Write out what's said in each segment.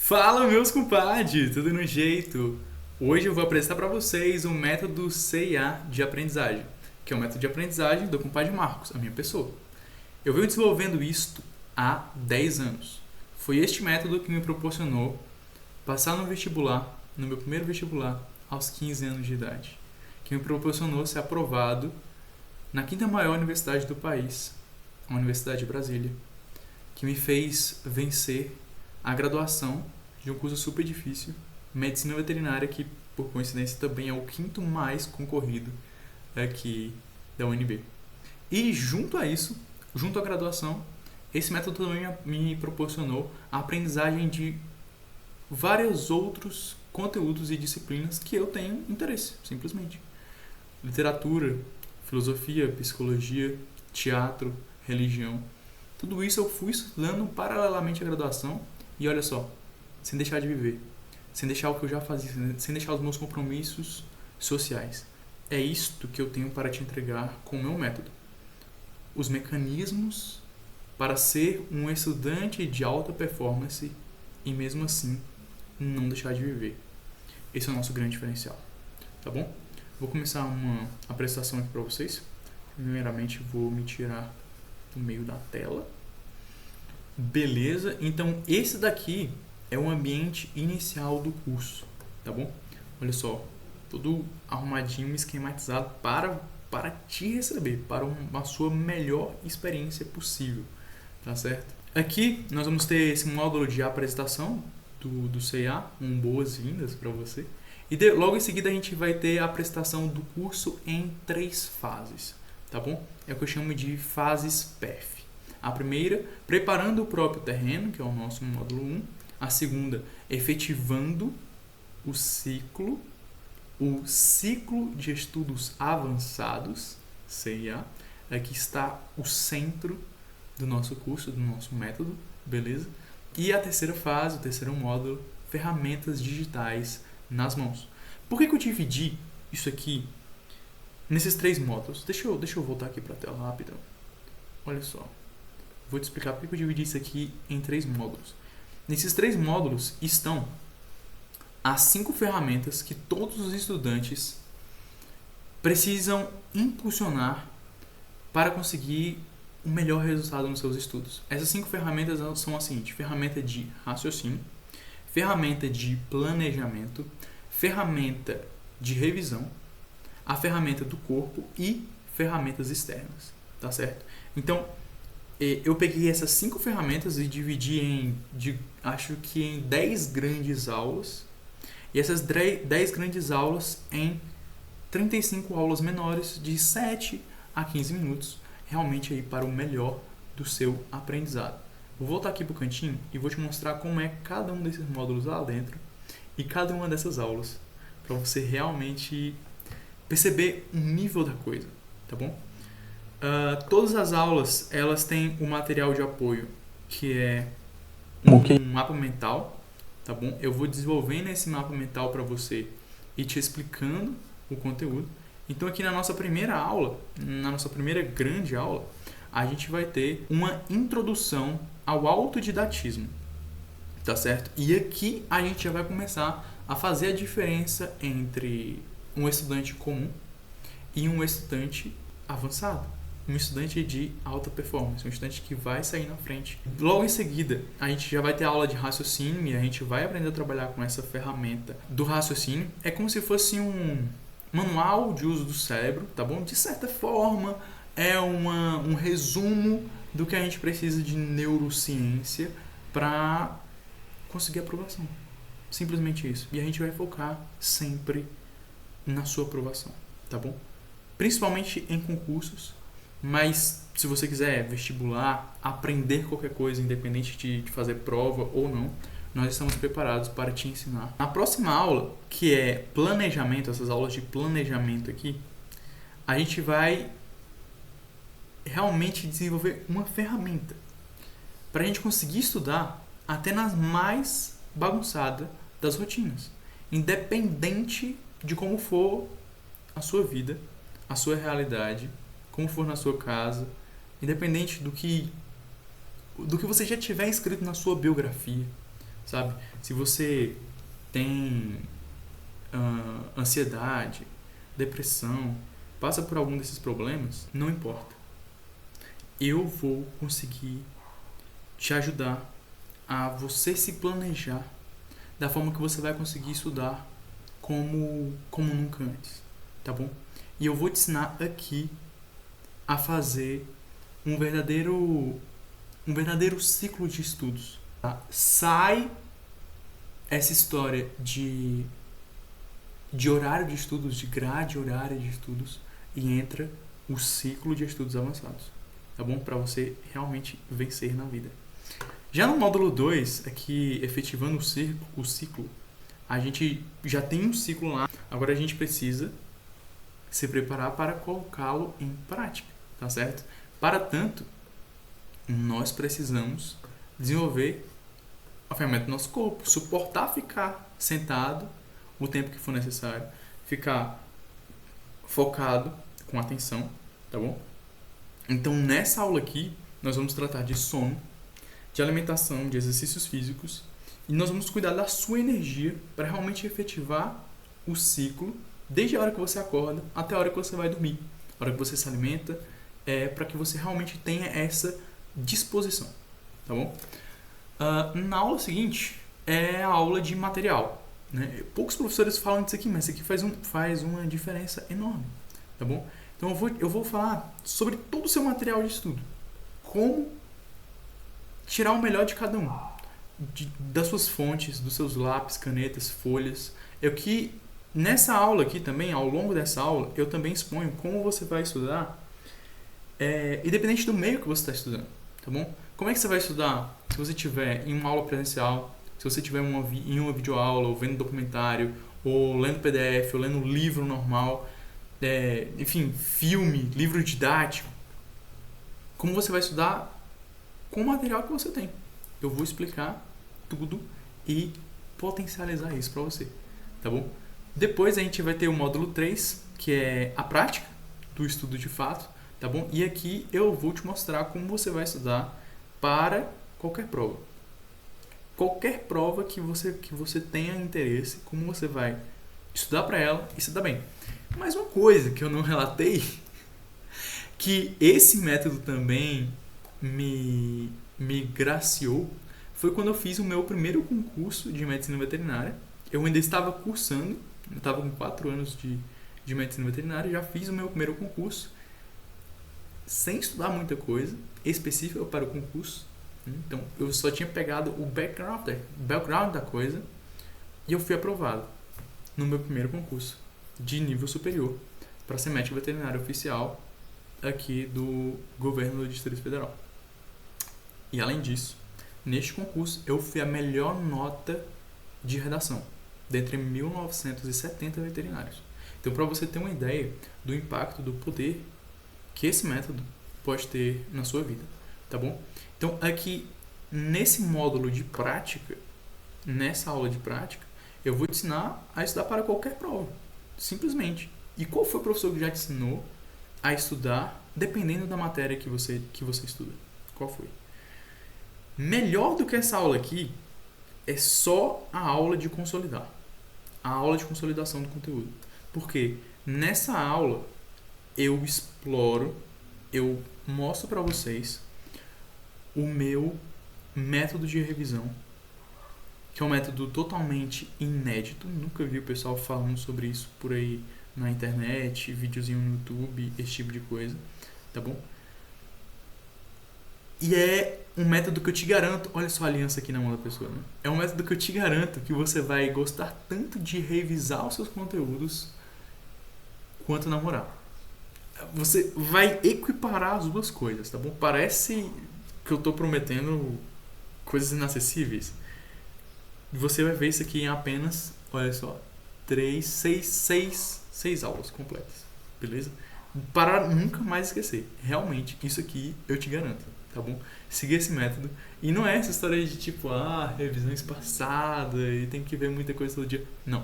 Fala, meus compadres, tudo no jeito? Hoje eu vou apresentar para vocês o método CIA de aprendizagem, que é o método de aprendizagem do compadre Marcos, a minha pessoa. Eu venho desenvolvendo isto há 10 anos. Foi este método que me proporcionou passar no vestibular, no meu primeiro vestibular, aos 15 anos de idade, que me proporcionou ser aprovado na quinta maior universidade do país, a Universidade de Brasília, que me fez vencer a graduação de um curso super difícil, Medicina Veterinária, que por coincidência também é o quinto mais concorrido aqui da UNB. E junto a isso, junto à graduação, esse método também me proporcionou a aprendizagem de vários outros conteúdos e disciplinas que eu tenho interesse, simplesmente. Literatura, filosofia, psicologia, teatro, religião. Tudo isso eu fui estudando paralelamente à graduação e olha só, sem deixar de viver, sem deixar o que eu já fazia, sem deixar os meus compromissos sociais. É isto que eu tenho para te entregar com o meu método. Os mecanismos para ser um estudante de alta performance e mesmo assim não deixar de viver. Esse é o nosso grande diferencial, tá bom? Vou começar uma apresentação aqui para vocês. Primeiramente vou me tirar do meio da tela. Beleza, então esse daqui é o ambiente inicial do curso, tá bom? Olha só, tudo arrumadinho, esquematizado para te receber, para uma sua melhor experiência possível, tá certo? Aqui nós vamos ter esse módulo de apresentação do CA, boas-vindas para você. E logo em seguida a gente vai ter a apresentação do curso em 3 fases, tá bom? É o que eu chamo de fases PEF. A primeira, preparando o próprio terreno, que é o nosso módulo 1. A segunda, efetivando o ciclo de estudos avançados, CIA. Aqui está o centro do nosso curso, do nosso método, beleza? E a terceira fase, o terceiro módulo, ferramentas digitais nas mãos. Por que eu dividi isso aqui nesses 3 módulos? Deixa eu voltar aqui para a tela rápido. Olha só. Vou te explicar por que eu dividi isso aqui em 3 módulos. Nesses 3 módulos estão as 5 ferramentas que todos os estudantes precisam impulsionar para conseguir o melhor resultado nos seus estudos. Essas 5 ferramentas são as seguintes: ferramenta de raciocínio, ferramenta de planejamento, ferramenta de revisão, a ferramenta do corpo e ferramentas externas, tá certo? Então, eu peguei essas 5 ferramentas e dividi acho que em 10 grandes aulas, e essas 10 grandes aulas em 35 aulas menores de 7 a 15 minutos, realmente aí para o melhor do seu aprendizado. Vou voltar aqui para o cantinho e vou te mostrar como é cada um desses módulos lá dentro e cada uma dessas aulas, para você realmente perceber o nível da coisa, tá bom? Todas as aulas elas têm um material de apoio que é um mapa mental, tá bom? Eu vou desenvolvendo esse mapa mental para você e te explicando o conteúdo. Então aqui na nossa primeira aula, na nossa primeira grande aula, a gente vai ter uma introdução ao autodidatismo, tá certo? E aqui a gente já vai começar a fazer a diferença entre um estudante comum e um estudante avançado, um estudante de alta performance, um estudante que vai sair na frente. Logo em seguida, a gente já vai ter aula de raciocínio e a gente vai aprender a trabalhar com essa ferramenta do raciocínio. É como se fosse um manual de uso do cérebro, tá bom? De certa forma, é um resumo do que a gente precisa de neurociência para conseguir aprovação. Simplesmente isso. E a gente vai focar sempre na sua aprovação, tá bom? Principalmente em concursos, mas se você quiser vestibular, aprender qualquer coisa, independente de fazer prova ou não, nós estamos preparados para te ensinar. Na próxima aula, que é planejamento, essas aulas de planejamento aqui, a gente vai realmente desenvolver uma ferramenta para a gente conseguir estudar até nas mais bagunçadas das rotinas, independente de como for a sua vida, a sua realidade, como for na sua casa, independente do que você já tiver escrito na sua biografia, sabe? Se você tem ansiedade, depressão, passa por algum desses problemas, não importa. Eu vou conseguir te ajudar a você se planejar da forma que você vai conseguir estudar como nunca antes, tá bom? E eu vou te ensinar aqui a fazer um verdadeiro ciclo de estudos, tá? Sai essa história de horário de estudos, de grade horária de estudos, e entra o ciclo de estudos avançados, tá bom? Para você realmente vencer na vida. Já no módulo 2, aqui efetivando o ciclo, a gente já tem um ciclo lá, agora a gente precisa se preparar para colocá-lo em prática, tá certo? Para tanto, nós precisamos desenvolver a ferramenta do nosso corpo, suportar ficar sentado o tempo que for necessário, ficar focado, com atenção, tá bom? Então, nessa aula aqui, nós vamos tratar de sono, de alimentação, de exercícios físicos, e nós vamos cuidar da sua energia para realmente efetivar o ciclo, desde a hora que você acorda até a hora que você vai dormir, a hora que você se alimenta, para que você realmente tenha essa disposição, tá bom? Na aula seguinte é a aula de material, né? Poucos professores falam disso aqui, mas isso aqui faz uma diferença enorme, tá bom? Então eu vou falar sobre todo o seu material de estudo, como tirar o melhor de cada um, das suas fontes, dos seus lápis, canetas, folhas. Nessa aula aqui também, ao longo dessa aula, eu também exponho como você vai estudar, independente do meio que você está estudando, tá bom? Como é que você vai estudar se você estiver em uma aula presencial, se você estiver em uma videoaula, ou vendo documentário, ou lendo PDF, ou lendo livro normal, enfim, filme, livro didático? Como você vai estudar com o material que você tem? Eu vou explicar tudo e potencializar isso para você, tá bom? Depois a gente vai ter o módulo 3, que é a prática do estudo de fato, tá bom? E aqui eu vou te mostrar como você vai estudar para qualquer prova. Qualquer prova que você tenha interesse, como você vai estudar para ela e estudar bem. Mas uma coisa que eu não relatei, que esse método também me graciou, foi quando eu fiz o meu primeiro concurso de medicina veterinária. Eu ainda estava cursando, eu estava com 4 anos de medicina veterinária, já fiz o meu primeiro concurso, sem estudar muita coisa específica para o concurso. Então, eu só tinha pegado o background da coisa e eu fui aprovado no meu primeiro concurso de nível superior para ser médico veterinário oficial aqui do governo do Distrito Federal. E além disso, neste concurso eu fui a melhor nota de redação dentre 1970 veterinários. Então, para você ter uma ideia do impacto, do poder que esse método pode ter na sua vida, tá bom? Então, aqui nesse módulo de prática, nessa aula de prática, eu vou te ensinar a estudar para qualquer prova, simplesmente. E qual foi o professor que já te ensinou a estudar dependendo da matéria que você estuda? Qual foi? Melhor do que essa aula aqui é só a aula de consolidar, a aula de consolidação do conteúdo. Porque nessa aula eu exploro, eu mostro para vocês o meu método de revisão, que é um método totalmente inédito. Nunca vi o pessoal falando sobre isso por aí na internet, videozinho no YouTube, esse tipo de coisa, tá bom? E é um método que eu te garanto, olha só a aliança aqui na mão da pessoa, né? É um método que eu te garanto que você vai gostar tanto de revisar os seus conteúdos quanto namorar. Você vai equiparar as duas coisas, tá bom? Parece que eu tô prometendo coisas inacessíveis. Você vai ver isso aqui em apenas, olha só, 6 aulas completas, beleza? Para nunca mais esquecer. Realmente, isso aqui eu te garanto, tá bom? Seguir esse método. E não é essa história de tipo, revisão espaçada e tem que ver muita coisa todo dia. Não.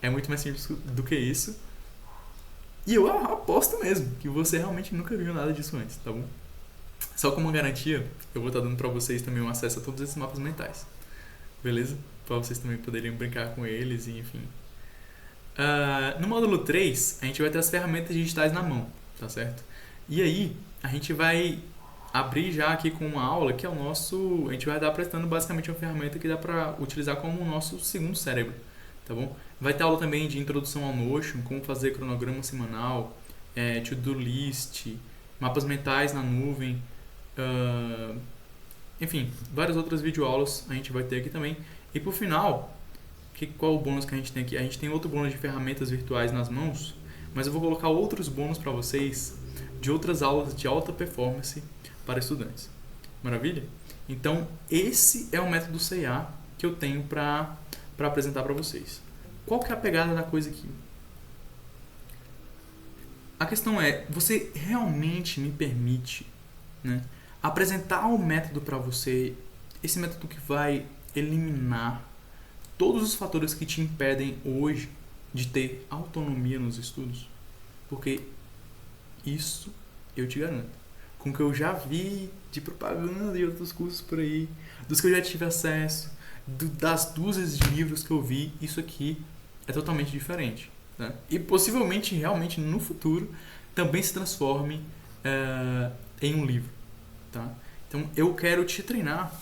É muito mais simples do que isso. E eu aposto mesmo que você realmente nunca viu nada disso antes, tá bom? Só como garantia, eu vou estar dando para vocês também um acesso a todos esses mapas mentais. beleza? Para vocês também poderem brincar com eles e enfim. No módulo 3, a gente vai ter as ferramentas digitais na mão, tá certo? E aí, a gente vai abrir já aqui com uma aula que é o nosso... A gente vai estar apresentando basicamente uma ferramenta que dá para utilizar como o nosso segundo cérebro, tá bom? Vai ter aula também de introdução ao Notion, como fazer cronograma semanal, to-do list, mapas mentais na nuvem, enfim, várias outras videoaulas a gente vai ter aqui também. E por final, qual o bônus que a gente tem aqui? A gente tem outro bônus de ferramentas virtuais nas mãos, mas eu vou colocar outros bônus para vocês de outras aulas de alta performance para estudantes. Maravilha? Então, esse é o método CA que eu tenho para apresentar para vocês. Qual que é a pegada da coisa aqui? A questão é, você realmente me permite, né, apresentar o método para você, esse método que vai eliminar todos os fatores que te impedem hoje de ter autonomia nos estudos? Porque isso eu te garanto. Com o que eu já vi de propaganda e outros cursos por aí, dos que eu já tive acesso, das dúzias de livros que eu vi, isso aqui é totalmente diferente, né? E possivelmente, realmente, no futuro, também se transforme em um livro, tá? Então, eu quero te treinar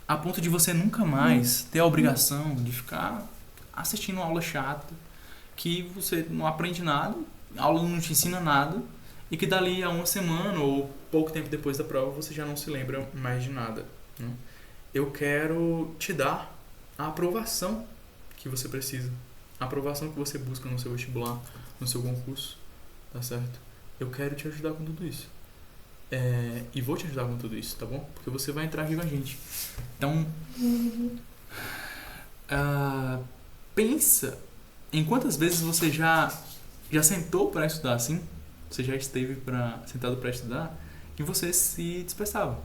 a ponto de você nunca mais ter a obrigação de ficar assistindo uma aula chata, que você não aprende nada, a aula não te ensina nada, e que dali a uma semana ou pouco tempo depois da prova você já não se lembra mais de nada, né? Eu quero te dar a aprovação que você precisa, a aprovação que você busca no seu vestibular, no seu concurso, tá certo? Eu quero te ajudar com tudo isso. E vou te ajudar com tudo isso, tá bom? Porque você vai entrar aqui com a gente. Então, pensa em quantas vezes você já sentou para estudar assim, você já esteve sentado para estudar e você se dispersava.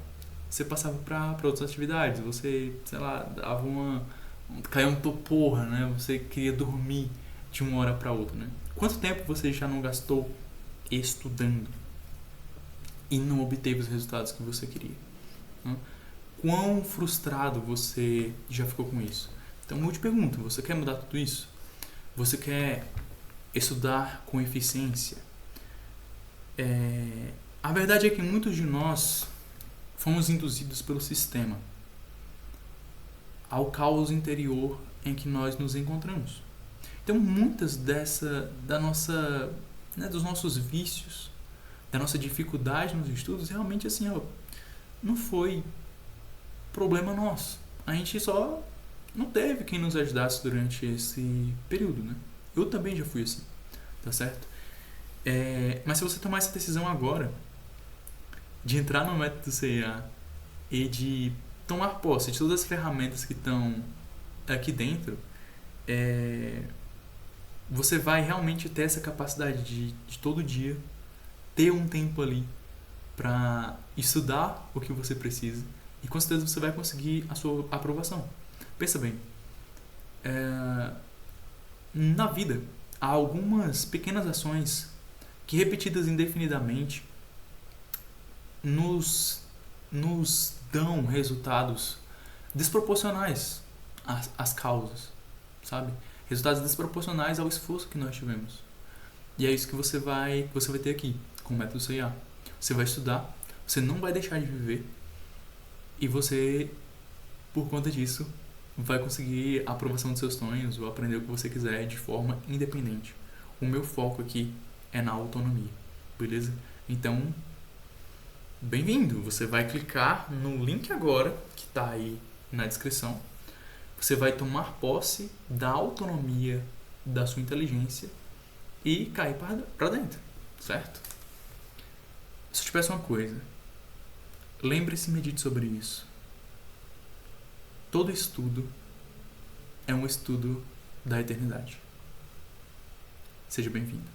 Você passava para outras atividades, você, sei lá, caiu um toporra, né? Você queria dormir de uma hora para outra, né? Quanto tempo você já não gastou estudando e não obteve os resultados que você queria, né? Quão frustrado você já ficou com isso? Então eu te pergunto, você quer mudar tudo isso? Você quer estudar com eficiência? A verdade é que muitos de nós fomos induzidos pelo sistema ao caos interior em que nós nos encontramos. Então muitas dos nossos vícios, da nossa dificuldade nos estudos, realmente assim, não foi problema nosso. A gente só não teve quem nos ajudasse durante esse período, né? Eu também já fui assim, tá certo? Mas se você tomar essa decisão agora, de entrar no método CA e de tomar posse de todas as ferramentas que estão aqui dentro, você vai realmente ter essa capacidade de todo dia ter um tempo ali para estudar o que você precisa, e com certeza você vai conseguir a sua aprovação. Pensa bem, na vida há algumas pequenas ações que, repetidas indefinidamente, nos dão resultados desproporcionais às causas, sabe? Resultados desproporcionais ao esforço que nós tivemos. E é isso que você vai ter aqui com o método CA. Você vai estudar, você não vai deixar de viver, e você, por conta disso, vai conseguir a aprovação dos seus sonhos ou aprender o que você quiser de forma independente. O meu foco aqui é na autonomia, beleza? Então, bem-vindo! Você vai clicar no link agora, que está aí na descrição. Você vai tomar posse da autonomia da sua inteligência e cair para dentro, certo? Se eu te peço uma coisa, lembre-se e medite sobre isso. Todo estudo é um estudo da eternidade. Seja bem-vindo.